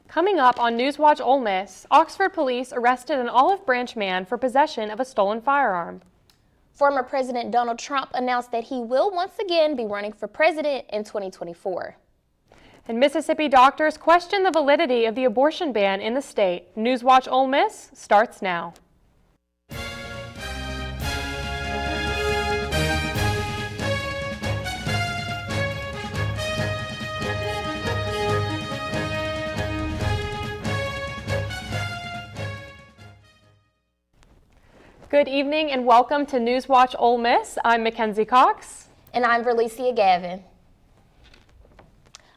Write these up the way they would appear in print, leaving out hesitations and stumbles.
Coming up on NewsWatch Ole Miss, Oxford police arrested an Olive Branch man for possession of a stolen firearm. Former President Donald Trump announced that he will once again be running for president in 2024. And Mississippi doctors question the validity of the abortion ban in the state. NewsWatch Ole Miss starts now. Good evening and welcome to NewsWatch Ole Miss. I'm Mackenzie Cox. And I'm Verlicia Gavin.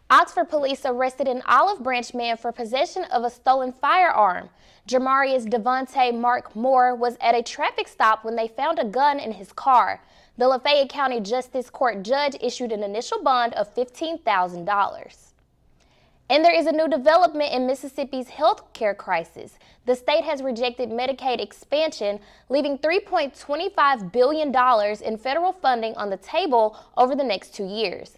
Oxford police arrested an Olive Branch man for possession of a stolen firearm. Jamarius Devontae Mark Moore was at a traffic stop when they found a gun in his car. The Lafayette County Justice Court judge issued an initial bond of $15,000. And there is a new development in Mississippi's health care crisis. The state has rejected Medicaid expansion, leaving $3.25 billion in federal funding on the table over the next 2 years.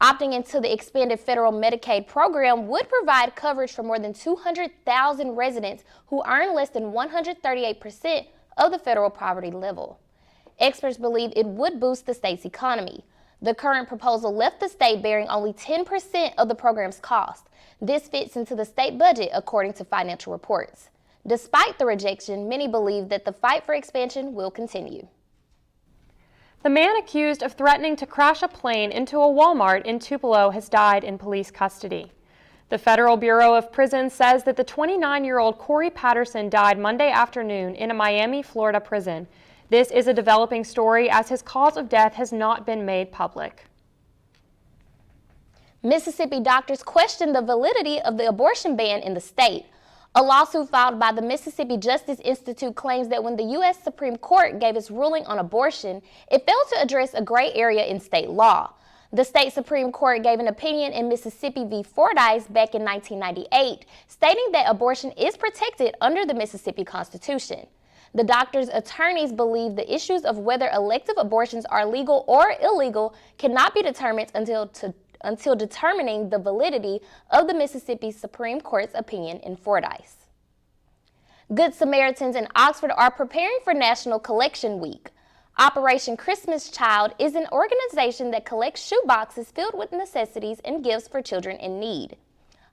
Opting into the expanded federal Medicaid program would provide coverage for more than 200,000 residents who earn less than 138% of the federal poverty level. Experts believe it would boost the state's economy. The current proposal left the state bearing only 10% of the program's cost. This fits into the state budget, according to financial reports. Despite the rejection, many believe that the fight for expansion will continue. The man accused of threatening to crash a plane into a Walmart in Tupelo has died in police custody. The Federal Bureau of Prisons says that the 29-year-old Corey Patterson died Monday afternoon in a Miami, Florida prison. This is a developing story as his cause of death has not been made public. Mississippi doctors question the validity of the abortion ban in the state. A lawsuit filed by the Mississippi Justice Institute claims that when the U.S. Supreme Court gave its ruling on abortion, it failed to address a gray area in state law. The state Supreme Court gave an opinion in Mississippi v. Fordyce back in 1998, stating that abortion is protected under the Mississippi Constitution. The doctors' attorneys believe the issues of whether elective abortions are legal or illegal cannot be determined until determining the validity of the Mississippi Supreme Court's opinion in Fordyce. Good Samaritans in Oxford are preparing for National Collection Week. Operation Christmas Child is an organization that collects shoe boxes filled with necessities and gifts for children in need.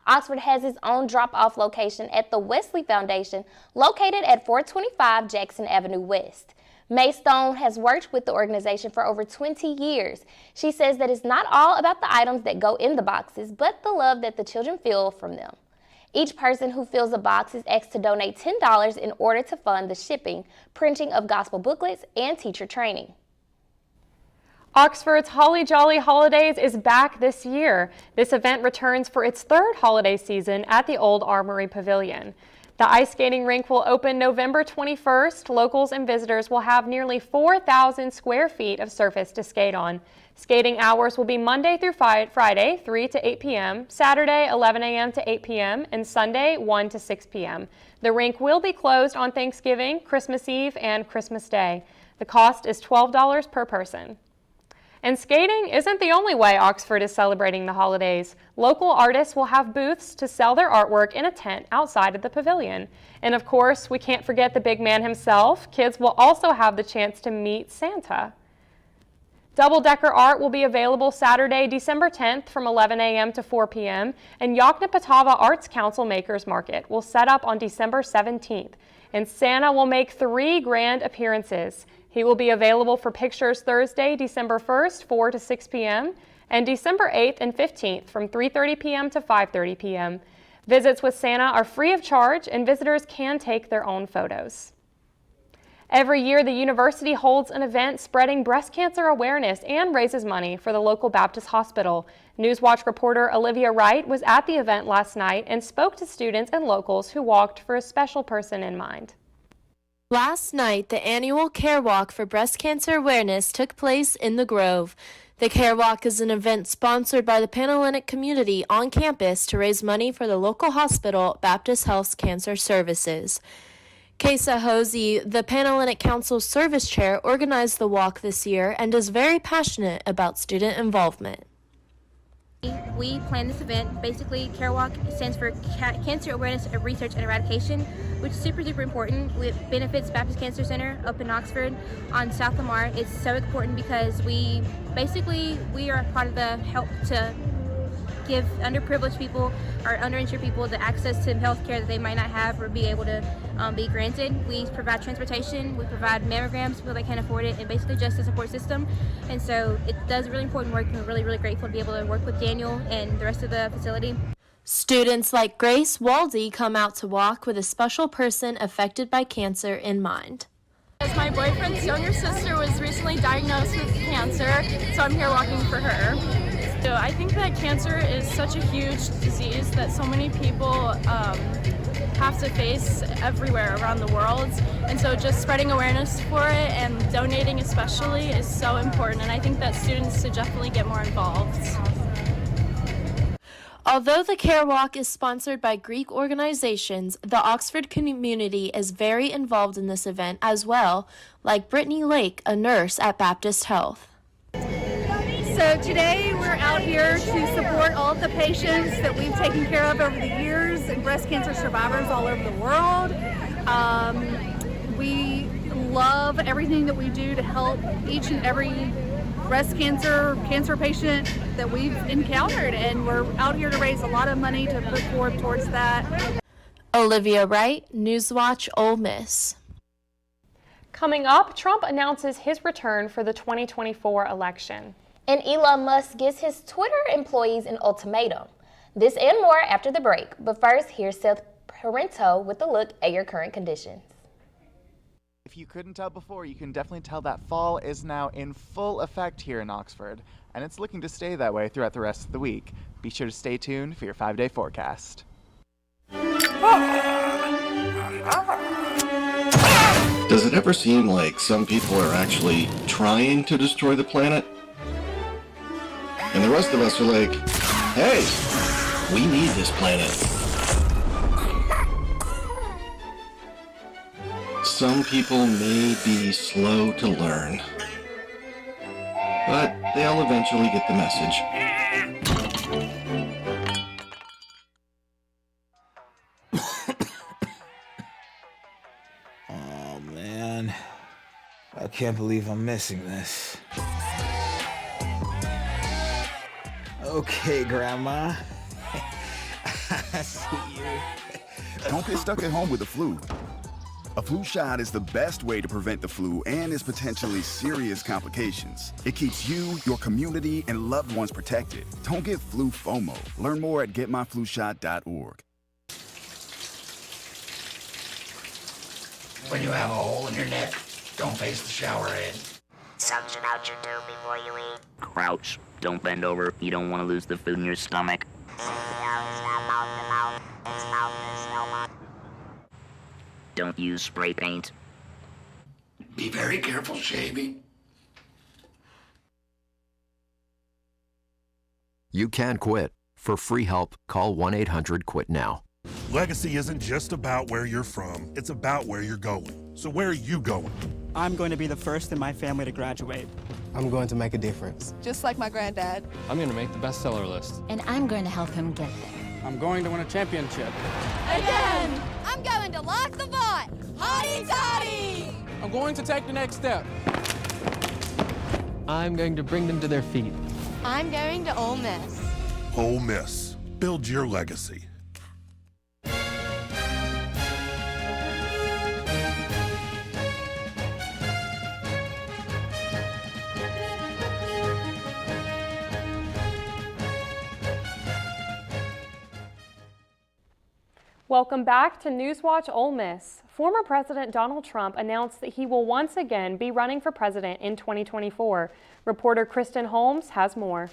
Oxford has its own drop-off location at the Wesley Foundation, located at 425 Jackson Avenue West. May Stone has worked with the organization for over 20 years. She says that it's not all about the items that go in the boxes, but the love that the children feel from them. Each person who fills a box is asked to donate $10 in order to fund the shipping, printing of gospel booklets, and teacher training. Oxford's Holly Jolly Holidays is back this year. This event returns for its third holiday season at the Old Armory Pavilion. The ice skating rink will open November 21st. Locals and visitors will have nearly 4,000 square feet of surface to skate on. Skating hours will be Monday through Friday, 3 to 8 p.m., Saturday, 11 a.m. to 8 p.m., and Sunday, 1 to 6 p.m. The rink will be closed on Thanksgiving, Christmas Eve, and Christmas Day. The cost is $12 per person. And skating isn't the only way Oxford is celebrating the holidays. Local artists will have booths to sell their artwork in a tent outside of the pavilion. And of course, we can't forget the big man himself. Kids will also have the chance to meet Santa. Double-decker art will be available Saturday, December 10th from 11 a.m. to 4 p.m. And Yoknapatawpha Arts Council Makers Market will set up on December 17th. And Santa will make 3 grand appearances. He will be available for pictures Thursday, December 1st, 4 to 6 p.m., and December 8th and 15th from 3:30 p.m. to 5:30 p.m. Visits with Santa are free of charge, and visitors can take their own photos. Every year, the university holds an event spreading breast cancer awareness and raises money for the local Baptist hospital. NewsWatch reporter Olivia Wright was at the event last night and spoke to students and locals who walked for a special person in mind. Last night, the annual Care Walk for Breast Cancer Awareness took place in the Grove. The Care Walk is an event sponsored by the Panhellenic community on campus to raise money for the local hospital, Baptist Health's Cancer Services. Kesa Hosey, the Panhellenic Council's service chair, organized the walk this year and is very passionate about student involvement. We planned this event. Basically, CareWalk stands for Cancer Awareness, Research, and Eradication, which is super important. It benefits Baptist Cancer Center up in Oxford on South Lamar. It's so important because we are part of the help to give underprivileged people or underinsured people the access to health care that they might not have or be able to be granted. We provide transportation, we provide mammograms for people that can't afford it, and basically just a support system. And so it does really important work, and we're really grateful to be able to work with Daniel and the rest of the facility. Students like Grace Waldy come out to walk with a special person affected by cancer in mind. As my boyfriend's younger sister was recently diagnosed with cancer, so I'm here walking for her. So I think that cancer is such a huge disease that so many people have to face everywhere around the world. And so just spreading awareness for it and donating especially is so important. And I think that students should definitely get more involved. Although the Care Walk is sponsored by Greek organizations, the Oxford community is very involved in this event as well, like Brittany Lake, a nurse at Baptist Health. So today we're out here to support all of the patients that we've taken care of over the years and breast cancer survivors all over the world. We love everything that we do to help each and every breast cancer patient that we've encountered, and we're out here to raise a lot of money to put forward towards that. Olivia Wright, NewsWatch Ole Miss. Coming up, Trump announces his return for the 2024 election. And Elon Musk gives his Twitter employees an ultimatum. This and more after the break. But first, here's Seth Parento with a look at your current conditions. If you couldn't tell before, you can definitely tell that fall is now in full effect here in Oxford, and it's looking to stay that way throughout the rest of the week. Be sure to stay tuned for your 5-day forecast. Does it ever seem like some people are actually trying to destroy the planet? And the rest of us are like, hey, we need this planet. Some people may be slow to learn, but they'll eventually get the message. Oh man, I can't believe I'm missing this. Okay, Grandma. I see you. Don't get stuck at home with the flu. A flu shot is the best way to prevent the flu and its potentially serious complications. It keeps you, your community, and loved ones protected. Don't get flu FOMO. Learn more at getmyflushot.org. When you have a hole in your neck, don't face the shower head. Suction out your tube before you eat. Crouch. Don't bend over. You don't want to lose the food in your stomach. Don't use spray paint. Be very careful shaving. You can quit. For free help, call 1-800-QUIT-NOW. Legacy isn't just about where you're from, it's about where you're going. So where are you going? I'm going to be the first in my family to graduate. I'm going to make a difference. Just like my granddad. I'm going to make the bestseller list. And I'm going to help him get there. I'm going to win a championship. Again! I'm going to lock the vault! Hotty toddy! I'm going to take the next step. I'm going to bring them to their feet. I'm going to Ole Miss. Ole Miss. Build your legacy. Welcome back to NewsWatch Ole Miss. Former President Donald Trump announced that he will once again be running for president in 2024. Reporter Kristen Holmes has more.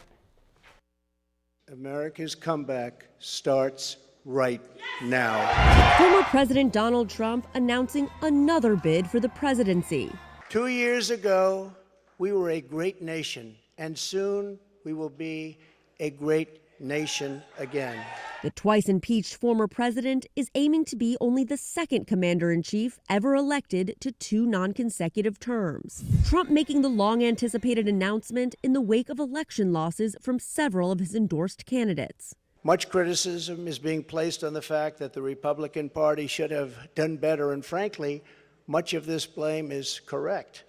America's comeback starts right now. Former President Donald Trump announcing another bid for the presidency. 2 years ago, we were a great nation, and soon we will be a great nation again. The twice impeached former president is aiming to be only the second commander-in-chief ever elected to 2 non-consecutive terms. Trump making the long-anticipated announcement in the wake of election losses from several of his endorsed candidates. Much criticism is being placed on the fact that the Republican Party should have done better, and frankly, much of this blame is correct.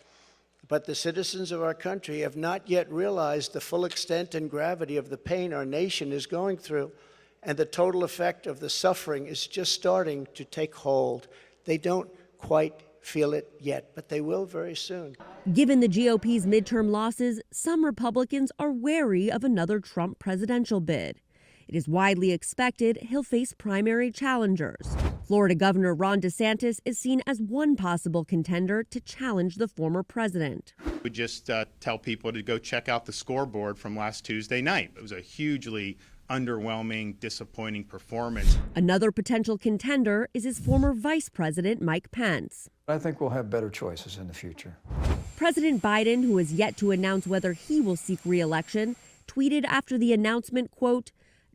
But the citizens of our country have not yet realized the full extent and gravity of the pain our nation is going through. And the total effect of the suffering is just starting to take hold. They don't quite feel it yet, but they will very soon. Given the GOP's midterm losses, some Republicans are wary of another Trump presidential bid. It is widely expected he'll face primary challengers. Florida Governor Ron DeSantis is seen as one possible contender to challenge the former president. We just tell people to go check out the scoreboard from last Tuesday night. It was a hugely underwhelming, disappointing performance. Another potential contender is his former vice president, Mike Pence. I think we'll have better choices in the future. President Biden, who has yet to announce whether he will seek re-election, tweeted after the announcement, quote,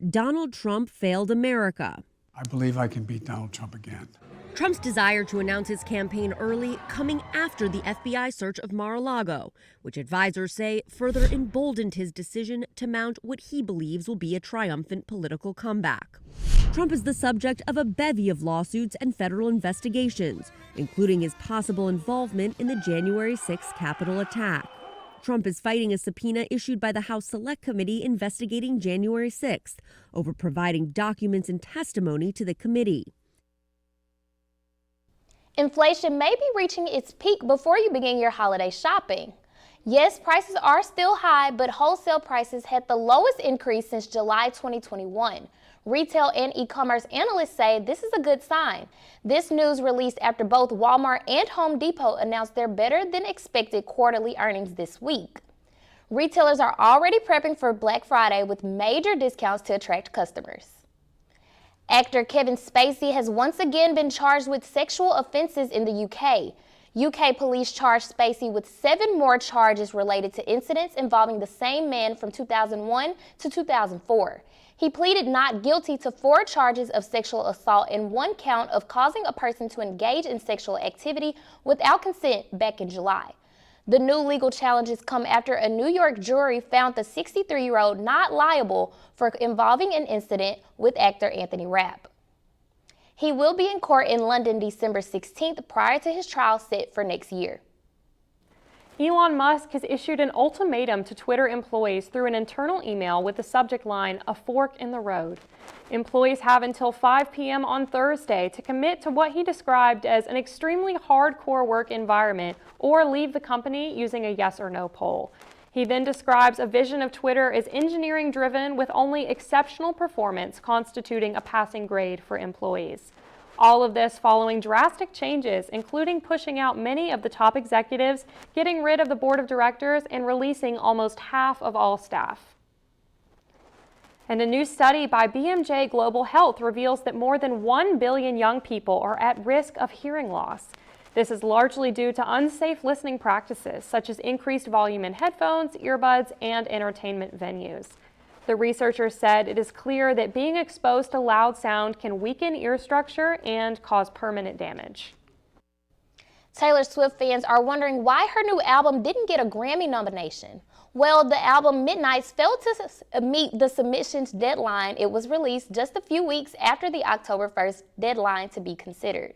"Donald Trump failed America." I believe I can beat Donald Trump again. Trump's desire to announce his campaign early coming after the FBI search of Mar-a-Lago, which advisors say further emboldened his decision to mount what he believes will be a triumphant political comeback. Trump is the subject of a bevy of lawsuits and federal investigations, including his possible involvement in the January 6th Capitol attack. Trump is fighting a subpoena issued by the House Select Committee investigating January 6th over providing documents and testimony to the committee. Inflation may be reaching its peak before you begin your holiday shopping. Yes, prices are still high, but wholesale prices had the lowest increase since July 2021. Retail and e-commerce analysts say this is a good sign. This news released after both Walmart and Home Depot announced their better than expected quarterly earnings this week. Retailers are already prepping for Black Friday with major discounts to attract customers. Actor Kevin Spacey has once again been charged with sexual offenses in the UK. UK police charged Spacey with 7 more charges related to incidents involving the same man from 2001 to 2004. He pleaded not guilty to 4 charges of sexual assault and 1 count of causing a person to engage in sexual activity without consent back in July. The new legal challenges come after a New York jury found the 63-year-old not liable for involving an incident with actor Anthony Rapp. He will be in court in London December 16th prior to his trial set for next year. Elon Musk has issued an ultimatum to Twitter employees through an internal email with the subject line, "A fork in the road." Employees have until 5 p.m. on Thursday to commit to what he described as an extremely hardcore work environment or leave the company using a yes or no poll. He then describes a vision of Twitter as engineering driven with only exceptional performance constituting a passing grade for employees. All of this following drastic changes, including pushing out many of the top executives, getting rid of the board of directors, and releasing almost half of all staff. And a new study by BMJ Global Health reveals that more than 1 billion young people are at risk of hearing loss. This is largely due to unsafe listening practices, such as increased volume in headphones, earbuds, and entertainment venues. The researchers said it is clear that being exposed to loud sound can weaken ear structure and cause permanent damage. Taylor Swift fans are wondering why her new album didn't get a Grammy nomination. Well, the album Midnights failed to meet the submissions deadline. It was released just a few weeks after the October 1st deadline to be considered.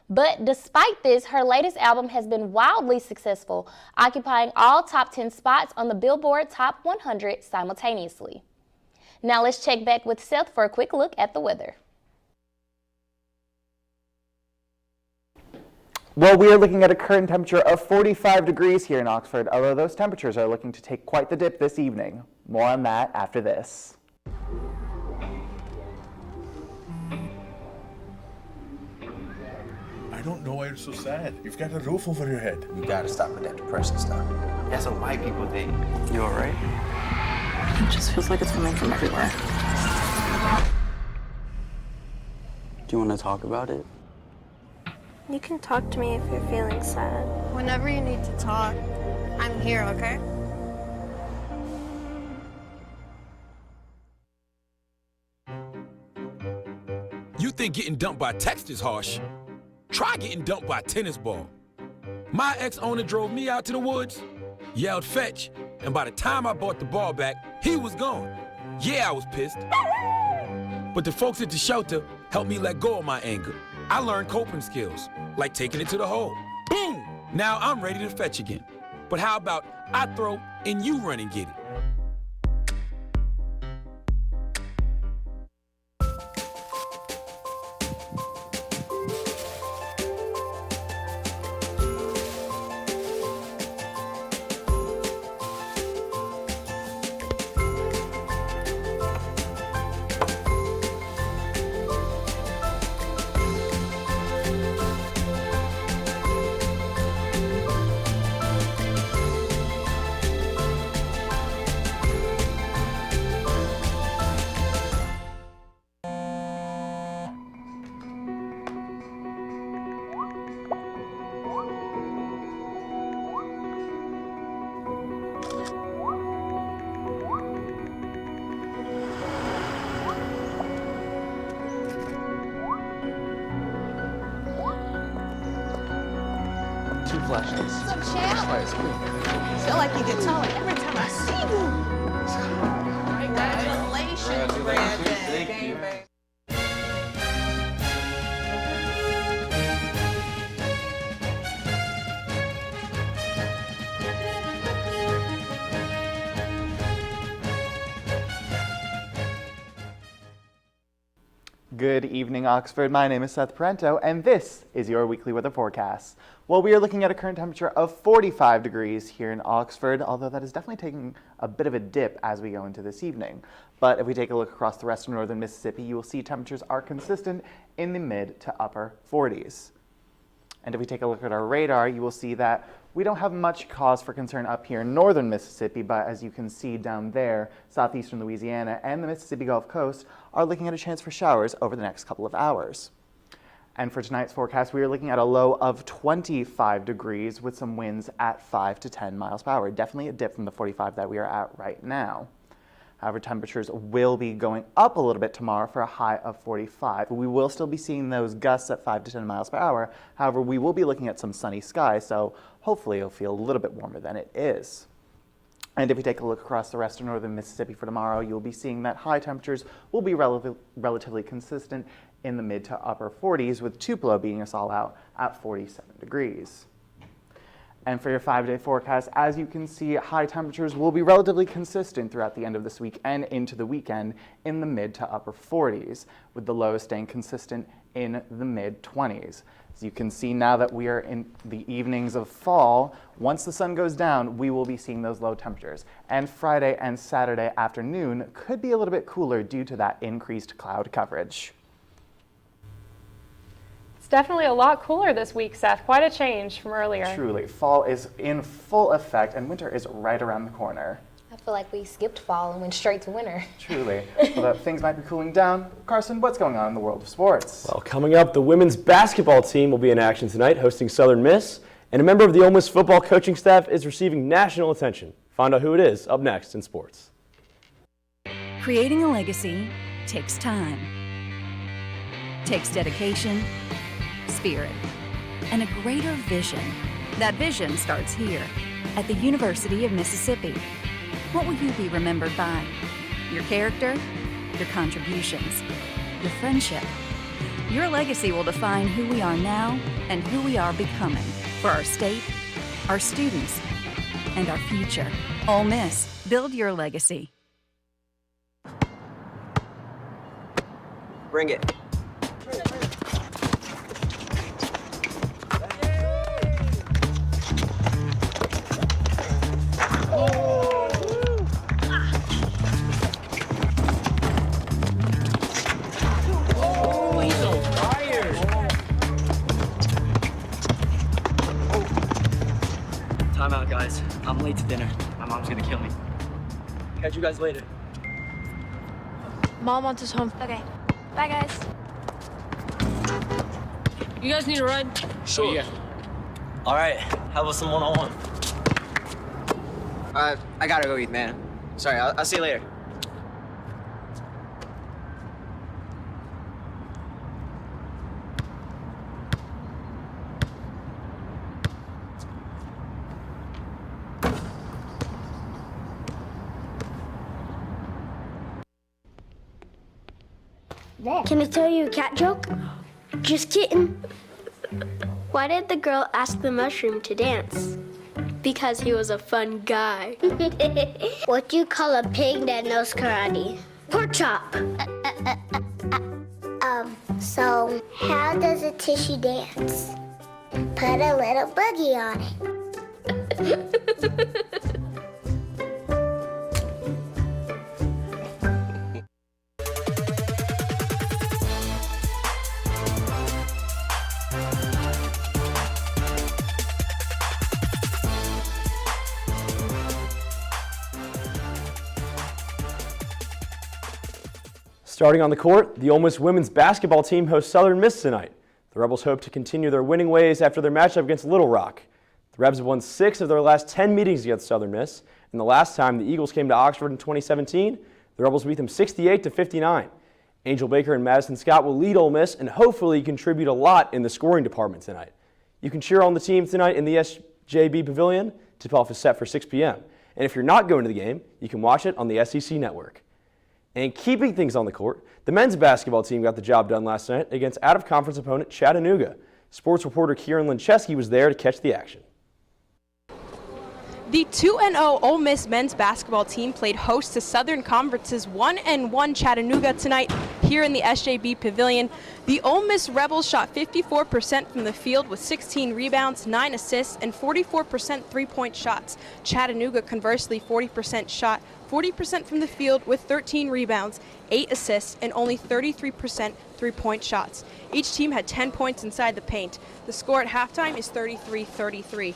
But despite this, her latest album has been wildly successful, occupying all top 10 spots on the Billboard Top 100 simultaneously. Now let's check back with Seth for a quick look at the weather. Well, we are looking at a current temperature of 45 degrees here in Oxford, although those temperatures are looking to take quite the dip this evening. More on that after this. I don't know why you're so sad. You've got a roof over your head. You gotta stop with that depressing stuff. That's what white people think. You alright? It just feels like it's coming from everywhere. Do you want to talk about it? You can talk to me if you're feeling sad. Whenever you need to talk, I'm here, okay? think getting dumped by a text is harsh, try getting dumped by a tennis ball. My ex-owner drove me out to the woods, yelled fetch, and by the time I brought the ball back, he was gone. Yeah, I was pissed. But the folks at the shelter helped me let go of my anger. I learned coping skills, like taking it to the hole. Boom! Now I'm ready to fetch again. But how about I throw and you run and get it? Flushes. What's up, champ? I feel like you get taller every time I see you. Congratulations, Brandon. Thank you. Good evening, Oxford. My name is Seth Parento, and this is your weekly weather forecast. Well, we are looking at a current temperature of 45 degrees here in Oxford, although that is definitely taking a bit of a dip as we go into this evening. But if we take a look across the rest of northern Mississippi, you will see temperatures are consistent in the mid to upper 40s. And if we take a look at our radar, you will see that we don't have much cause for concern up here in northern Mississippi, but as you can see down there, southeastern Louisiana and the Mississippi Gulf Coast are looking at a chance for showers over the next couple of hours. And for tonight's forecast, we are looking at a low of 25 degrees with some winds at 5 to 10 miles per hour. Definitely a dip from the 45 that we are at right now. However, temperatures will be going up a little bit tomorrow for a high of 45. We will still be seeing those gusts at 5 to 10 miles per hour. However, we will be looking at some sunny skies, so hopefully it'll feel a little bit warmer than it is. And if we take a look across the rest of northern Mississippi for tomorrow, you'll be seeing that high temperatures will be relatively consistent in the mid to upper 40s, with Tupelo being us all out at 47 degrees. And for your 5-day forecast, as you can see, high temperatures will be relatively consistent throughout the end of this week and into the weekend in the mid to upper 40s, with the lows staying consistent in the mid 20s. As you can see now that we are in the evenings of fall, once the sun goes down, we will be seeing those low temperatures. And Friday and Saturday afternoon could be a little bit cooler due to that increased cloud coverage. It's definitely a lot cooler this week, Seth. Quite a change from earlier. Truly, fall is in full effect and winter is right around the corner. I feel like we skipped fall and went straight to winter. Truly. Although things might be cooling down. Carson, what's going on in the world of sports? Well, coming up, the women's basketball team will be in action tonight, hosting Southern Miss, and a member of the Ole Miss football coaching staff is receiving national attention. Find out who it is up next in sports. Creating a legacy takes time, takes dedication, spirit, and a greater vision. That vision starts here at the University of Mississippi. What will you be remembered by? Your character, your contributions, your friendship. Your legacy will define who we are now and who we are becoming for our state, our students, and our future. Ole Miss, build your legacy. Bring it. Time out, guys. I'm late to dinner. My mom's gonna kill me. Catch you guys later. Mom wants us home. Okay. Bye, guys. You guys need a ride? Sure. Yeah. All right. How about some one-on-one? I gotta go eat, man. Sorry, I'll see you later. Can I tell you a cat joke? Just kidding. Why did the girl ask the mushroom to dance? Because he was a fun guy. What do you call a pig that knows karate? Pork chop. So how does a tissue dance? Put a little boogie on it. Starting on the court, the Ole Miss women's basketball team hosts Southern Miss tonight. The Rebels hope to continue their winning ways after their matchup against Little Rock. The Rebs have won 6 of their last 10 meetings against Southern Miss, and the last time the Eagles came to Oxford in 2017, the Rebels beat them 68-59. Angel Baker and Madison Scott will lead Ole Miss and hopefully contribute a lot in the scoring department tonight. You can cheer on the team tonight in the SJB Pavilion. Tip-off is set for 6 p.m. And if you're not going to the game, you can watch it on the SEC Network. And keeping things on the court, the men's basketball team got the job done last night against out-of-conference opponent Chattanooga. Sports reporter Kieran Lincheski was there to catch the action. The 2-0 Ole Miss men's basketball team played host to Southern Conference's 1-1 Chattanooga tonight here in the SJB Pavilion. The Ole Miss Rebels shot 54% from the field with 16 rebounds, 9 assists, and 44% three-point shots. Chattanooga, conversely, 40% shot 40% from the field with 13 rebounds, 8 assists, and only 33% three-point shots. Each team had 10 points inside the paint. The score at halftime is 33-33.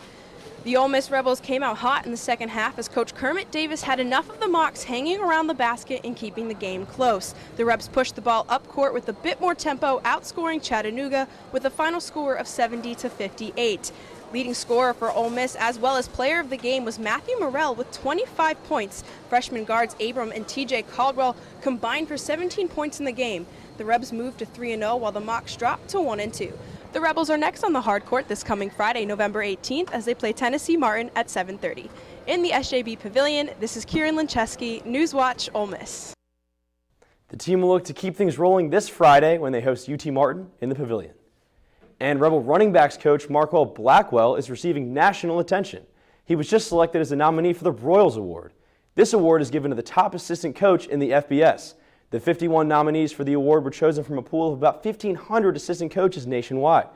The Ole Miss Rebels came out hot in the second half as Coach Kermit Davis had enough of the Mocs hanging around the basket and keeping the game close. The Rebs pushed the ball up court with a bit more tempo, outscoring Chattanooga with a final score of 70-58. Leading scorer for Ole Miss as well as player of the game was Matthew Morrell with 25 points. Freshman guards Abram and TJ Caldwell combined for 17 points in the game. The Rebs moved to 3-0 while the Mocs dropped to 1-2. The Rebels are next on the hard court this coming Friday, November 18th, as they play Tennessee Martin at 7:30. In the SJB Pavilion, this is Kieran Lincheski, NewsWatch Ole Miss. The team will look to keep things rolling this Friday when they host UT Martin in the Pavilion. And Rebel running backs coach Marquell Blackwell is receiving national attention. He was just selected as a nominee for the Broyles Award. This award is given to the top assistant coach in the FBS. The 51 nominees for the award were chosen from a pool of about 1,500 assistant coaches nationwide.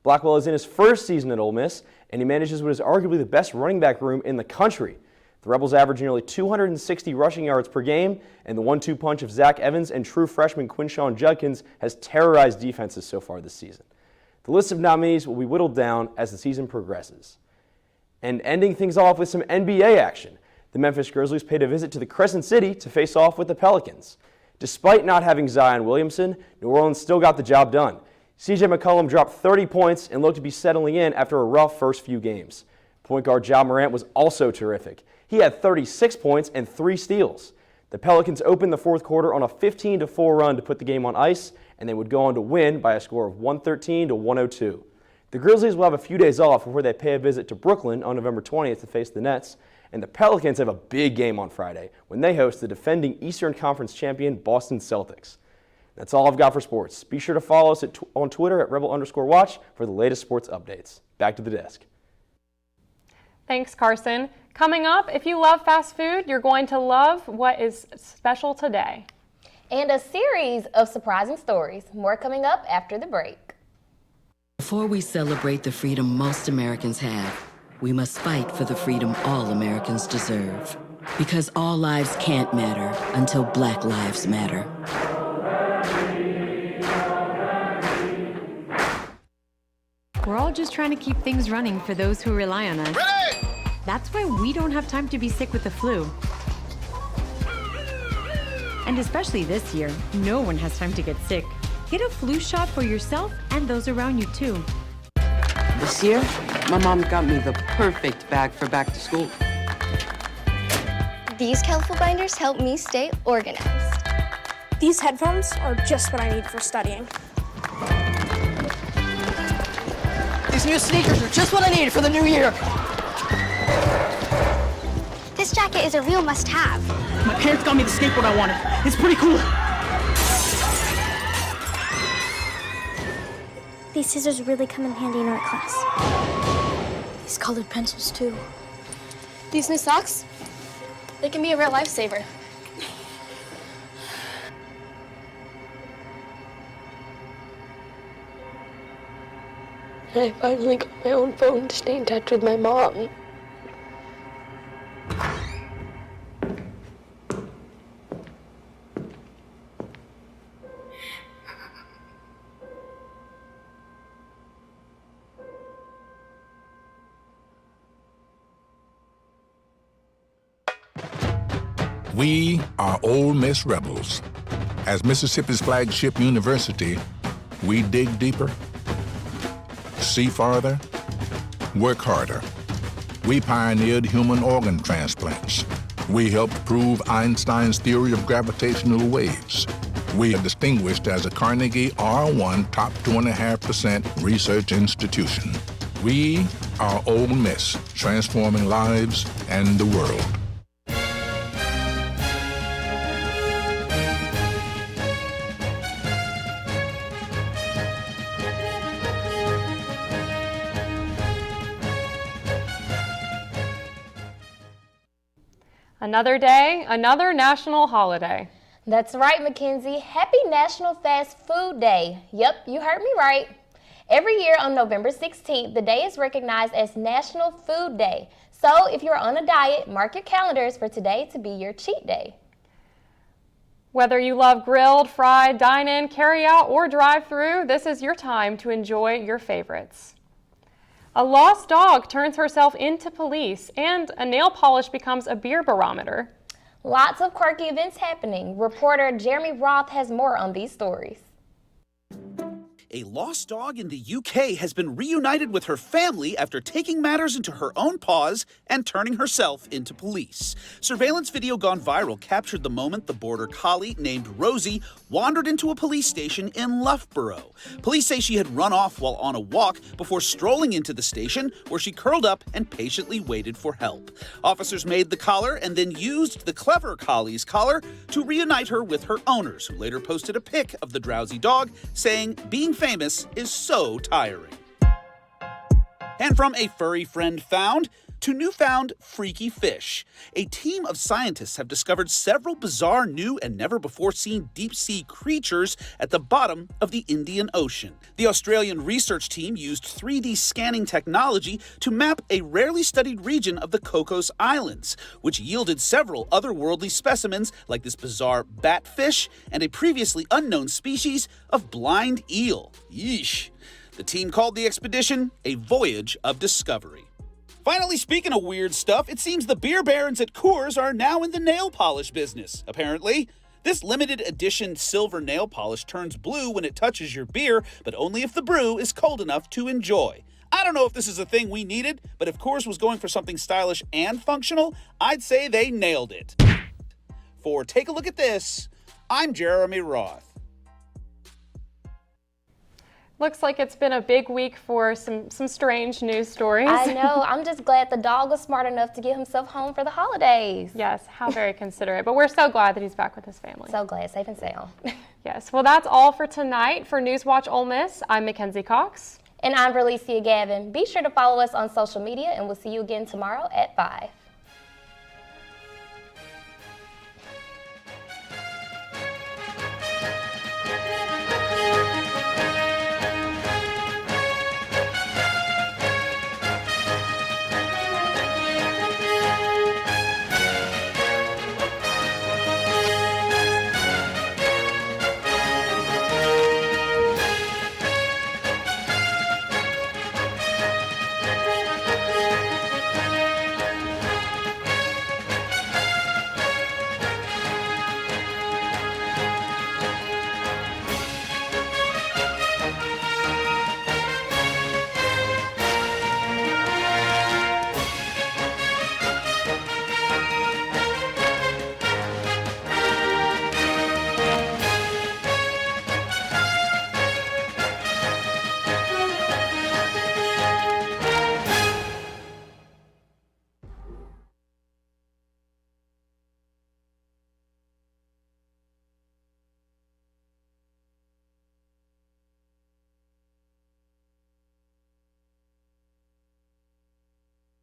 Blackwell is in his first season at Ole Miss, and he manages what is arguably the best running back room in the country. The Rebels average nearly 260 rushing yards per game, and the 1-2 punch of Zach Evans and true freshman Quinshawn Judkins has terrorized defenses so far this season. The list of nominees will be whittled down as the season progresses. And ending things off with some NBA action, the Memphis Grizzlies paid a visit to the Crescent City to face off with the Pelicans. Despite not having Zion Williamson, New Orleans still got the job done. CJ McCollum dropped 30 points and looked to be settling in after a rough first few games. Point guard Ja Morant was also terrific. He had 36 points and 3 steals. The Pelicans opened the fourth quarter on a 15-4 run to put the game on ice, and they would go on to win by a score of 113-102. The Grizzlies will have a few days off before they pay a visit to Brooklyn on November 20th to face the Nets, and the Pelicans have a big game on Friday when they host the defending Eastern Conference champion Boston Celtics. That's all I've got for sports. Be sure to follow us on Twitter at Rebel_Watch for the latest sports updates. Back to the desk. Thanks, Carson. Coming up, if you love fast food, you're going to love what is special today. And a series of surprising stories. More coming up after the break. Before we celebrate the freedom most Americans have, we must fight for the freedom all Americans deserve. Because all lives can't matter until Black lives matter. We're all just trying to keep things running for those who rely on us. Ready! That's why we don't have time to be sick with the flu. And especially this year, no one has time to get sick. Get a flu shot for yourself and those around you too. This year, my mom got me the perfect bag for back to school. These colorful binders help me stay organized. These headphones are just what I need for studying. These new sneakers are just what I needed for the new year. This jacket is a real must-have. My parents got me the skateboard I wanted. It's pretty cool. These scissors really come in handy in art class. These colored pencils, too. These new socks, they can be a real lifesaver. I finally got my own phone to stay in touch with my mom. We are Ole Miss Rebels. As Mississippi's flagship university, we dig deeper, see farther, work harder. We pioneered human organ transplants. We helped prove Einstein's theory of gravitational waves. We are distinguished as a Carnegie R1 top 2.5% research institution. We are Ole Miss, transforming lives and the world. Another day, another national holiday. That's right, Mackenzie. Happy National Fast Food Day. Yep, you heard me right. Every year on November 16th, the day is recognized as National Food Day. So if you're on a diet, mark your calendars for today to be your cheat day. Whether you love grilled, fried, dine-in, carry-out, or drive-through, this is your time to enjoy your favorites. A lost dog turns herself into police, and a nail polish becomes a beer barometer. Lots of quirky events happening. Reporter Jeremy Roth has more on these stories. A lost dog in the UK has been reunited with her family after taking matters into her own paws and turning herself into police. Surveillance video gone viral captured the moment the border collie named Rosie wandered into a police station in Loughborough. Police say she had run off while on a walk before strolling into the station, where she curled up and patiently waited for help. Officers made the collar and then used the clever collie's collar to reunite her with her owners, who later posted a pic of the drowsy dog, saying, "Being famous is so tiring." And from a furry friend found to newfound freaky fish, a team of scientists have discovered several bizarre new and never-before-seen deep-sea creatures at the bottom of the Indian Ocean. The Australian research team used 3D scanning technology to map a rarely studied region of the Cocos Islands, which yielded several otherworldly specimens like this bizarre batfish and a previously unknown species of blind eel. Yeesh. The team called the expedition a voyage of discovery. Finally, speaking of weird stuff, it seems the beer barons at Coors are now in the nail polish business, apparently. This limited edition silver nail polish turns blue when it touches your beer, but only if the brew is cold enough to enjoy. I don't know if this is a thing we needed, but if Coors was going for something stylish and functional, I'd say they nailed it. For Take a Look at This, I'm Jeremy Roth. Looks like it's been a big week for some strange news stories. I know. I'm just glad the dog was smart enough to get himself home for the holidays. Yes, how very considerate. But we're so glad that he's back with his family. So glad, safe and sound. Yes, well, that's all for tonight. For NewsWatch Ole Miss, I'm Mackenzie Cox. And I'm Verlicia Gavin. Be sure to follow us on social media, and we'll see you again tomorrow at 5.